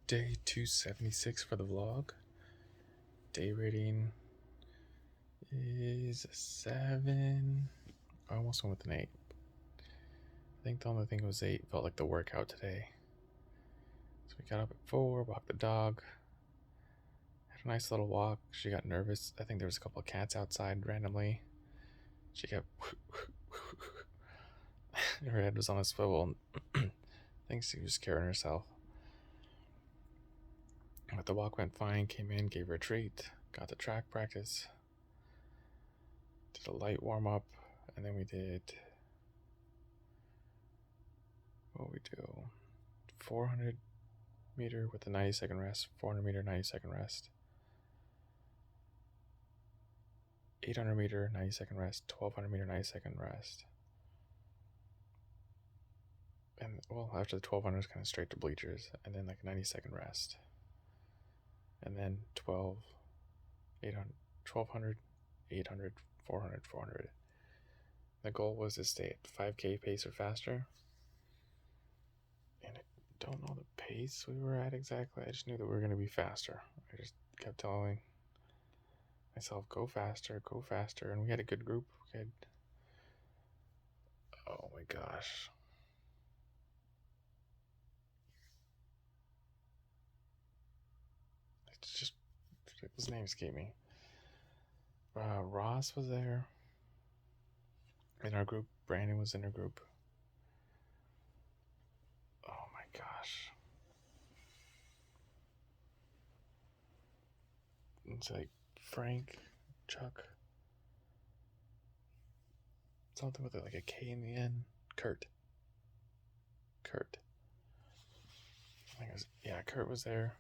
Day 276 for the vlog. Day rating is a 7. I almost went with an 8. I think the only thing was 8 felt like the workout today. So we got up at 4, walked the dog, had a nice little walk. She got nervous. I think there was a couple of cats outside randomly. She kept her head was on a swivel. I think she was scaring herself. But the walk went fine. Came in, gave her a treat, got to track practice, did a light warm up, and then we did what we do 400 meter with a 90-second rest, 400 meter 90-second rest, 800 meter 90-second rest, 1200 meter 90-second rest. And well, after the 1200 is kind of straight to bleachers, and then like a 90-second rest, and then 1200, 800, 400, 400. The goal was to stay at 5K pace or faster. And I don't know the pace we were at exactly. I just knew that we were going to be faster. I just kept telling myself, go faster, go faster. And we had a good group. We had, oh my gosh. It's just, his name escaped me. Ross was there in our group. Brandon was in our group. Oh my gosh. It's like Frank, Chuck, something with like a K in the end. Kurt. I think it was, yeah, Kurt was there.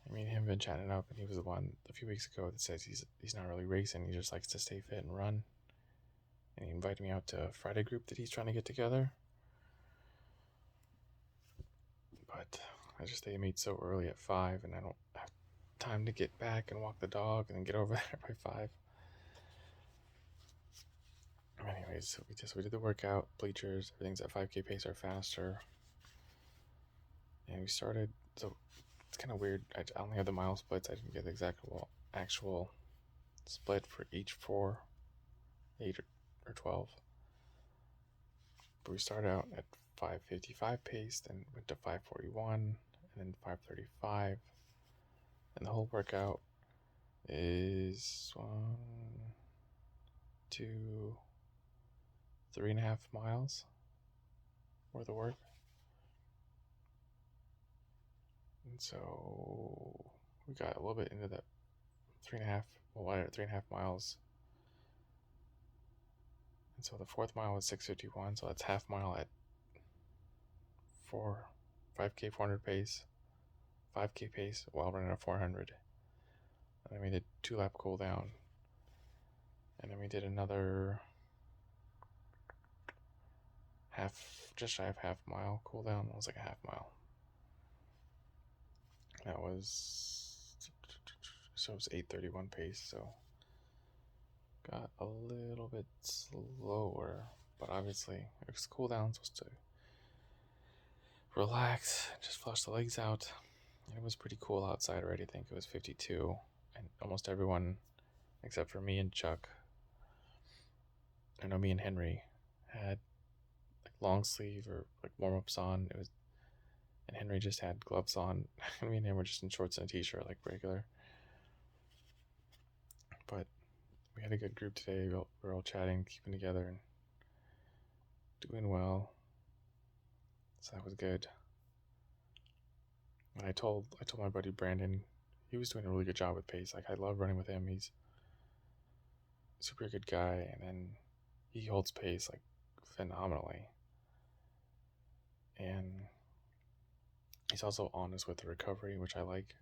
I mean, him been chatting up, and he was the one a few weeks ago that says he's not really racing. He just likes to stay fit and run. And he invited me out to a Friday group that he's trying to get together. But they meet so early at 5, and I don't have time to get back and walk the dog and then get over there by 5. Anyways, we did the workout, bleachers, everything's at 5K pace or faster. And we started, so it's kind of weird. I only have the mile splits. I didn't get the exact actual split for each 4, 8, or 12. But we started out at 5:55 pace, then went to 5:41, and then 5:35. And the whole workout is 1, 2, 3.5 miles worth of work. And so we got a little bit into that 3.5, well, 3.5 miles. And so the 4th mile was 6:51, so that's half mile at 5K 400 pace, 5K pace while running a 400. And then we did 2-lap cool down. And then we did another just shy of half mile cool down. It was like a half mile. That was, so it was 8:31 pace, so got a little bit slower, but obviously it was cool down, supposed to relax, just flush the legs out. And it was pretty cool outside already. I think it was 52, and almost everyone except for me and Chuck, I know me and Henry, had like long sleeve or like warm-ups on. And Henry just had gloves on. Me and him were just in shorts and a t-shirt like regular. But we had a good group today. We were all chatting, keeping together, and doing well. So that was good. And I told my buddy Brandon, he was doing a really good job with pace. Like, I love running with him. He's a super good guy, and then he holds pace like phenomenally. And he's also honest with the recovery, which I like.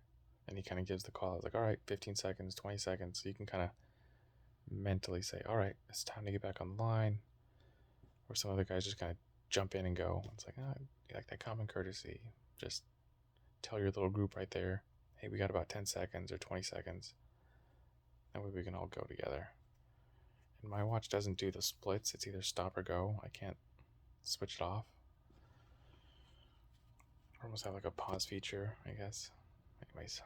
And he kind of gives the call. I was like, all right, 15 seconds, 20 seconds. So you can kind of mentally say, all right, it's time to get back on the line. Or some other guys just kind of jump in and go. It's like, like that common courtesy. Just tell your little group right there, hey, we got about 10 seconds or 20 seconds. That way we can all go together. And my watch doesn't do the splits. It's either stop or go. I can't switch it off. almost have like a pause feature, I guess. Anyways,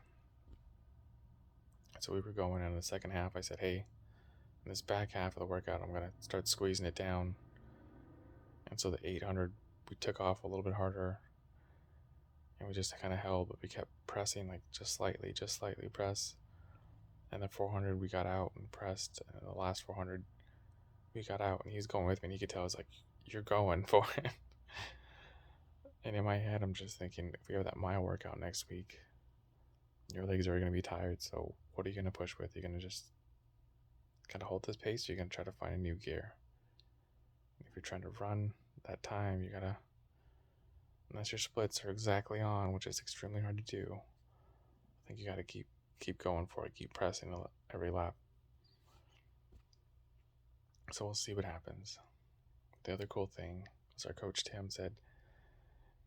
so we were going, and in the second half, I said, hey, in this back half of the workout, I'm going to start squeezing it down. And so the 800, we took off a little bit harder, and we just kind of held, but we kept pressing, like just slightly press. And the 400, we got out and pressed. And the last 400, we got out, and he's going with me, and he could tell, I was like, you're going for it. And in my head, I'm just thinking, if we have that mile workout next week, your legs are going to be tired. So what are you going to push with? You're going to just kind of hold this pace, or you're going to try to find a new gear. If you're trying to run that time, you got to, unless your splits are exactly on, which is extremely hard to do, I think you got to keep going for it, keep pressing every lap. So we'll see what happens. The other cool thing is our coach Tim said,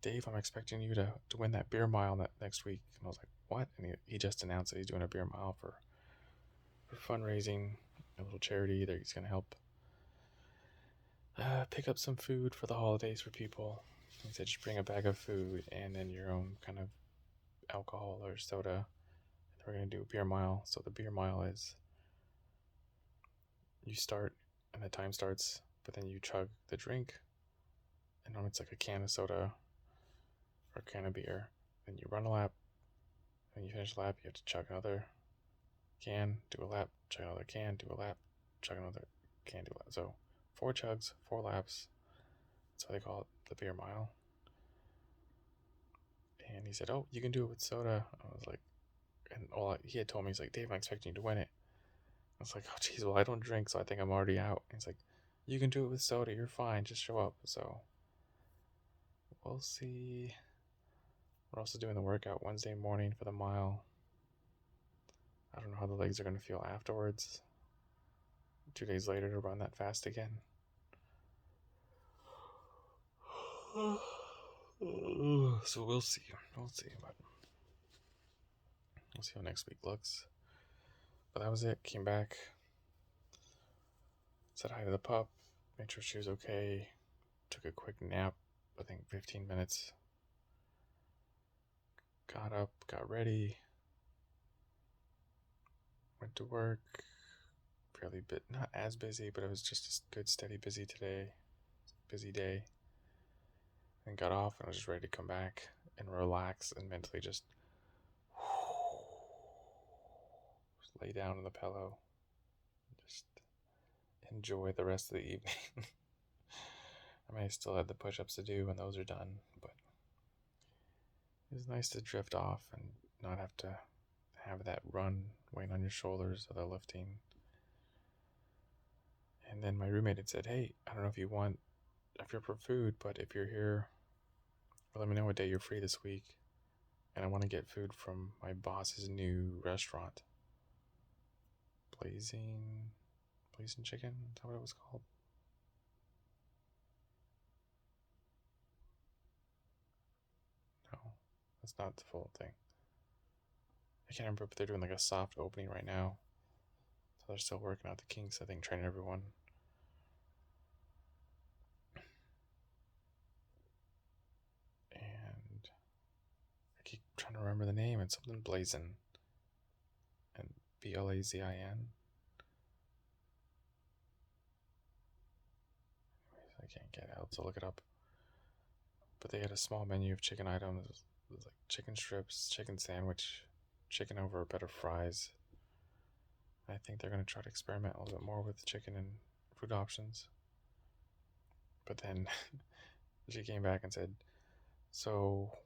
Dave, I'm expecting you to win that beer mile next week. And I was like, what? And he just announced that he's doing a beer mile for fundraising, a little charity that he's going to help pick up some food for the holidays for people. He said, just bring a bag of food and then your own kind of alcohol or soda. And we're going to do a beer mile. So the beer mile is you start and the time starts, but then you chug the drink. And it's like a can of soda or a can of beer. Then you run a lap. When you finish a lap, you have to chug another can, do a lap, chug another can, do a lap, chug another can, do a lap. So 4 chugs, 4 laps. That's why they call it the beer mile. And he said, oh, you can do it with soda. I was like, and he had told me, he's like, Dave, I'm expecting you to win it. I was like, oh, geez, well, I don't drink, so I think I'm already out. And he's like, you can do it with soda. You're fine. Just show up. So we'll see. We're also doing the workout Wednesday morning for the mile. I don't know how the legs are going to feel afterwards. 2 days later to run that fast again. So we'll see. But we'll see how next week looks. But that was it. Came back. Said hi to the pup. Made sure she was okay. Took a quick nap. I think 15 minutes. Got up. Got ready. Went to work. Fairly not as busy, but it was just a good steady busy day. And got off and I was just ready to come back and relax and mentally just lay down on the pillow. Just enjoy the rest of the evening. I mean, I still had the push-ups to do when those are done, but it was nice to drift off and not have to have that run weighing on your shoulders or the lifting. And then my roommate had said, hey, I don't know if you're for food, but if you're here, let me know what day you're free this week. And I want to get food from my boss's new restaurant. Blazing Chicken? Is that what it was called? No, that's not the full thing. I can't remember, but they're doing like a soft opening right now. So they're still working out the kinks, I think, training everyone. And I keep trying to remember the name. It's something Blazin. And Blazin. I can't get it out, so look it up. But they had a small menu of chicken items. It was like chicken strips, chicken sandwich, chicken over better fries. I think they're going to try to experiment a little bit more with chicken and food options. But then she came back and said, so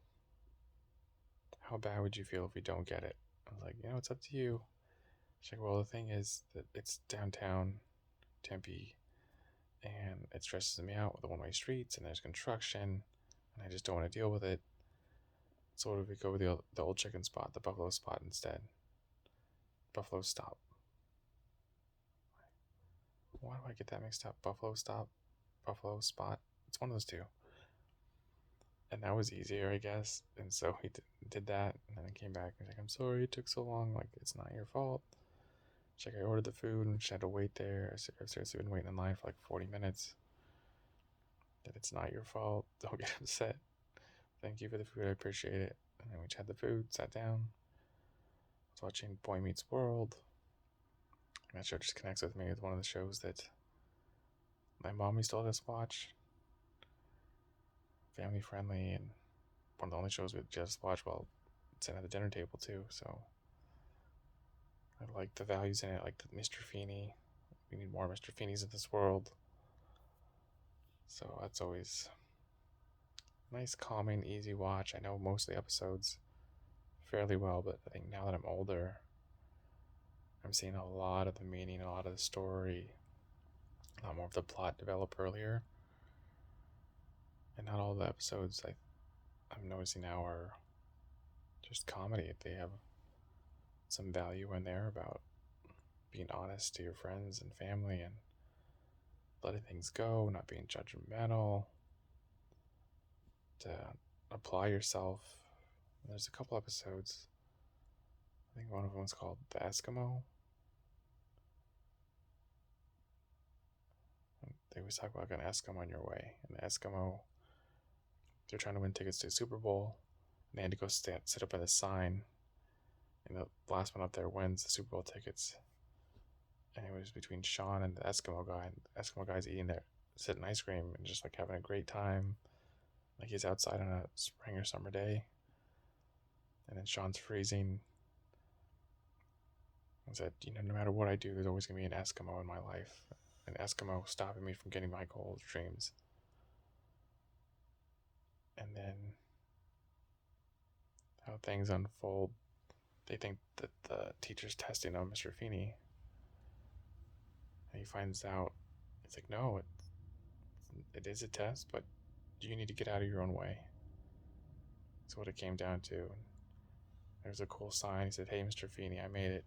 how bad would you feel if we don't get it? I was like, it's up to you. She's like, well, the thing is that it's downtown Tempe and it stresses me out with the one-way streets and there's construction and I just don't want to deal with it. So what if we go with the old chicken spot, the Buffalo spot instead? Buffalo Stop. Why do I get that mixed up? Buffalo Stop, Buffalo Spot. It's one of those two. And that was easier, I guess. And so he did that, and then I came back and was like, I'm sorry it took so long. Like, it's not your fault. She's like, I ordered the food and she had to wait there. I've seriously been waiting in line for like 40 minutes. That it's not your fault. Don't get upset. Thank you for the food. I appreciate it. And then we had the food, sat down, was watching Boy Meets World. And that show just connects with me. It's one of the shows that my mom used to let us watch. Family friendly, and one of the only shows we just watch while sitting at the dinner table too. So I like the values in it, like the Mr. Feeney. We need more Mr. Feeneys in this world. So that's always nice, calming, easy watch. I know most of the episodes fairly well, but I think now that I'm older, I'm seeing a lot of the meaning, a lot of the story, a lot more of the plot develop earlier. And not all the episodes I'm noticing now are just comedy. They have some value in there about being honest to your friends and family and letting things go, not being judgmental, to apply yourself. And there's a couple episodes. I think one of them's called The Eskimo. And they always talk about an Eskimo on your way. And the Eskimo, they're trying to win tickets to the Super Bowl. And they had to go sit up at a sign. And the last one up there wins the Super Bowl tickets. And it was between Sean and the Eskimo guy. And the Eskimo guy's sitting ice cream and just like having a great time. Like he's outside on a spring or summer day. And then Sean's freezing. And said, no matter what I do, there's always going to be an Eskimo in my life. An Eskimo stopping me from getting my goals, dreams. And then how things unfold. They think that the teacher's testing on Mr. Feeney. And he finds out, it's like, no, it is a test, but you need to get out of your own way. That's what it came down to. And there was a cool sign. He said, hey, Mr. Feeney, I made it.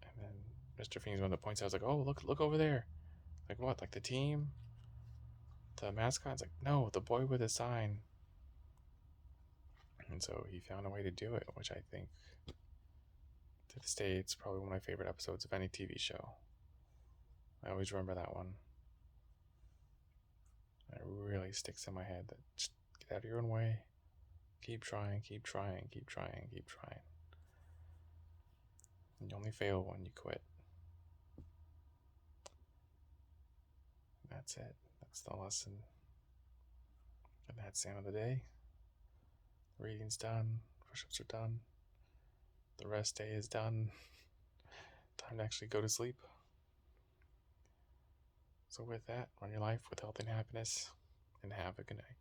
And then Mr. Feeney's one that points out, I was like, oh, look over there. Like what? Like the team? The mascot's like, no, the boy with a sign. And so he found a way to do it, which I think, to this day, it's probably one of my favorite episodes of any TV show. I always remember that one. It really sticks in my head that just get out of your own way. Keep trying, keep trying, keep trying, keep trying. And you only fail when you quit. And that's it. That's the lesson. And that's the end of the day. The reading's done. Push-ups are done. The rest day is done. Time to actually go to sleep. So with that, run your life with health and happiness, and have a good night.